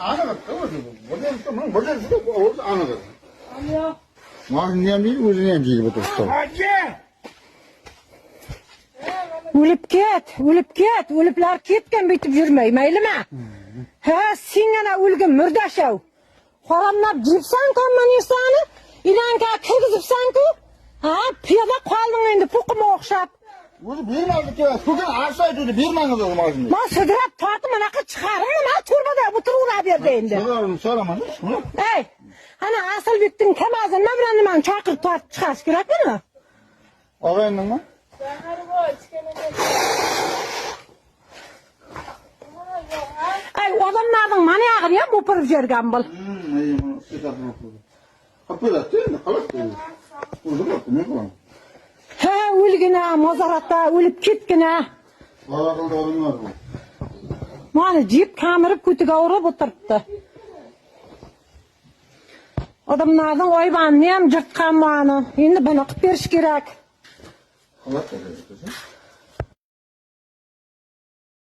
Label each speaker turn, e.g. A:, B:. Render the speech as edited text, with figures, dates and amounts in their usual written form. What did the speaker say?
A: anlattı mı? Burada anladı. Mağazın değil, özüneyim değil bu dostum.
B: Ölüp ket, ölüpler ketken bitip yürmey, meyli mi? Ha, sen ana ölgün mürdaşav. Xoramlap jipsan kanman insanı, ilanka kirgizipsan ku, ha, piyada qaldın endi puquma oqshap.
A: Özü bir aldı ki, bugün arsaydı bir mangız oldu mağazın.
B: Ma sıdırap tartım anaqa çıkarım, ma turbada bu turura berdi endi.
A: Soramadın mı?
B: Hey, ana Asılbek'tin kamazın mabranı man çakır tart çıkarış kerak mi?
A: Ağayının mı?
B: Ay, odamlardan mani ağır ya, bu pırıp jergan bul. Ha, ölgüne, mozaratta, ölüp ketgine. Mani jip kamirip kütüge uğrap oturuptu. Odamlardan oyban neyem jırtkan mani. Endi bunu qıp beriş kerak.